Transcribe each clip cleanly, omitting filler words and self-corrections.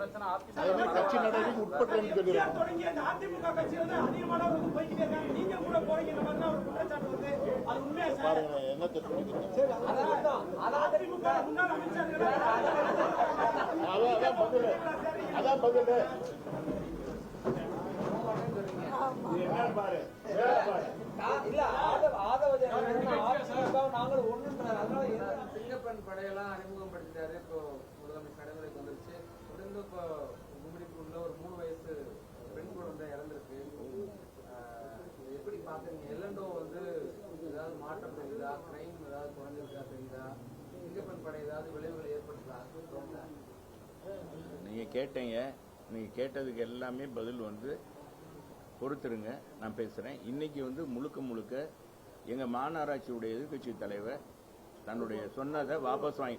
பிரச்சனை கட்சி நடவடிக்கை உட்பட்டு தொடங்கி அந்த அதிமுக கட்சியில தான் அதிகமானவர்கள் போய்கிட்டே இருக்காங்க. நீங்க கூட போறீங்க இந்த மாதிரி ஒரு குற்றச்சாட்டு வந்து அது உண்மையா சார்? என்ன தெரிஞ்சுக்கிறேன் அதிமுக முன்னாள் அமைச்சர்கள் அதான் பதில் பாரு சிங்கப்பெண் படையெல்லாம் அறிமுகப்படுத்திட்டாரு. இப்போ முதலமைச்சர் நடைமுறைக்கு வந்துருச்சு. தொடர்ந்து இப்போ கும்மிடிப்பூர்ல ஒரு 3 வயசு பெண் குழந்தை இறந்திருக்கு. எப்படி பாக்குறீங்க? எல்லண்டோ வந்து ஏதாவது மாற்றம் தெரியுதா? கிரைம் ஏதாவது குறைஞ்சிருக்கா தெரியுதா? சிங்கப்பெண் படை ஏதாவது விளைவுகளை ஏற்படுத்தலாம்? நீங்க கேட்டீங்க. நீங்க கேட்டதுக்கு எல்லாமே பதில் வந்து பொறுத்துருங்க, நான் பேசுறேன். இன்னைக்கு வந்து முழுக்க எங்க மாநகராட்சியுடைய எதிர்கட்சி தலைவர் தன்னுடைய சொன்னதை வாபஸ் வாங்கி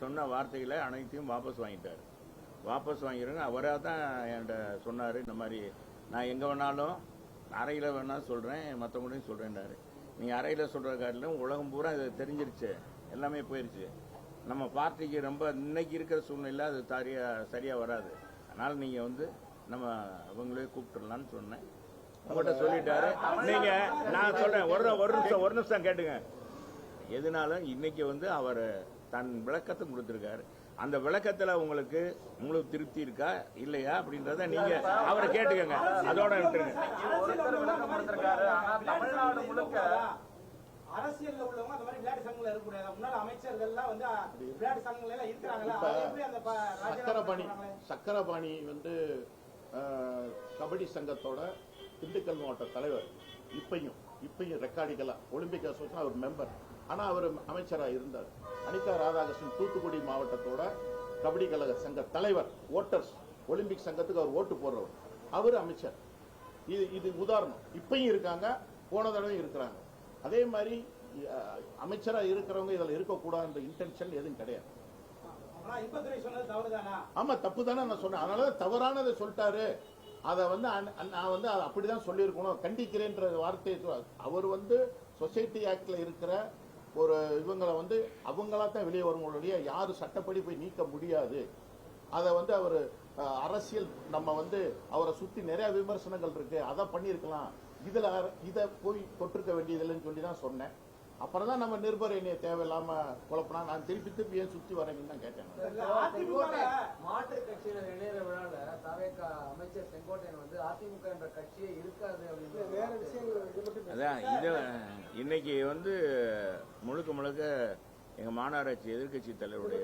சொன்ன வார்த்தைகளை அனைத்தையும் வாபஸ் வாங்கிட்டார். வாபஸ் வாங்கிருங்க. அவராக தான் என்கிட்ட சொன்னார், இந்த மாதிரி நான் எங்கே வேணாலும் அறையில் வேணாலும் சொல்கிறேன், மற்றவங்களையும் சொல்கிறேன்டாரு. நீங்கள் அறையில் சொல்கிற காட்டிலும் உலகம் பூரா இது தெரிஞ்சிருச்சு, எல்லாமே போயிடுச்சு. நம்ம பார்ட்டிக்கு ரொம்ப இன்னைக்கு இருக்கிற சூழ்நிலை அது சரியாக வராது. அதனால் நீங்கள் வந்து நம்ம அவங்களே கூப்பிட்டுடலான்னு சொன்னேன். உங்கள்கிட்ட சொல்லிட்டாரு. நீங்க நான் சொல்றேன், ஒரு நிமிஷம் கேட்டுங்க. எதுனாலும் இன்னைக்கு வந்து அவர் தன் விளக்கத்தை கொடுத்திருக்காரு. அந்த விளக்கத்துல உங்களுக்கு திருப்தி இருக்கா இல்லையா அப்படின்றத நீங்க அவரை கேட்டுக்கங்க. அதோட விட்டுருங்க. விளக்கம் கொடுத்திருக்காரு. ஆனா தமிழ்நாடு முழுக்க அரசியல்ல உள்ளவங்க அந்த மாதிரி விளையாட்டு சங்கங்கள் இருக்கக்கூடாது. முன்னாள் அமைச்சர்கள்லாம் வந்து விளையாட்டு சங்கங்கள் எல்லாம் இருக்கிறாங்களா? சக்கரபாணி வந்து கபடி சங்கத்தோட திண்டுக்கல் மாவட்ட தலைவர். இப்பையும் ரெக்கார்டிக்கலா ஒலிம்பிக் அசோசியேஷன் அவர் மெம்பர். ஆனா அவர் அமைச்சராக இருந்தார். அனிதா ராதாகிருஷ்ணன் தூத்துக்குடி மாவட்டத்தோட கபடி கழக சங்க தலைவர். ஓட்டர்ஸ் ஒலிம்பிக் சங்கத்துக்கு அவர் ஓட்டு போடுறவர். அவர் அமைச்சர். இது உதாரணம். இப்பயும் இருக்காங்க, போன தடவை இருக்கிறாங்க. அதே மாதிரி அமைச்சராக இருக்கிறவங்க இதில் இருக்கக்கூடாதுன்ற இன்டென்ஷன் எதுவும் கிடையாது. ஆமா, தப்பு தானே நான் சொன்னேன். அதனால தவறானதை சொல்லிட்டாரு. அதை வந்து நான் வந்து அப்படிதான் சொல்லியிருக்கணும், கண்டிக்கிறேன்ற வார்த்தையை அவர் வந்து சொசைட்டி ஆக்ட்ல இருக்கிற ஒரு இவங்களை வந்து அவங்களா தான் வெளியே வருவங்களுடைய யாரும் சட்டப்படி போய் நீக்க முடியாது. அதை வந்து அவர் அரசியல் நம்ம வந்து அவரை சுத்தி நிறைய விமர்சனங்கள் இருக்கு, அதை பண்ணியிருக்கலாம், இதை போய் தொட்டிருக்க வேண்டியதில்லைன்னு சொல்லி தான் சொன்னேன். அப்புறம் தான் நம்ம நிருபர் என்னைய தேவையில்லாம குழப்பினா நான் திருப்பி ஏன் சுத்தி வரேன்னு தான் கேட்டேன். மாற்று கட்சியினர் இணையற விழால தவேக அமைச்சர் செங்கோட்டையன் வந்து அதிமுக என்ற கட்சியே இருக்காது அப்படின்னு வேற விஷயங்கள் அதான் இது இன்னைக்கு வந்து முழுக்க எங்க மாநகராட்சி எதிர்கட்சி தலைவருடைய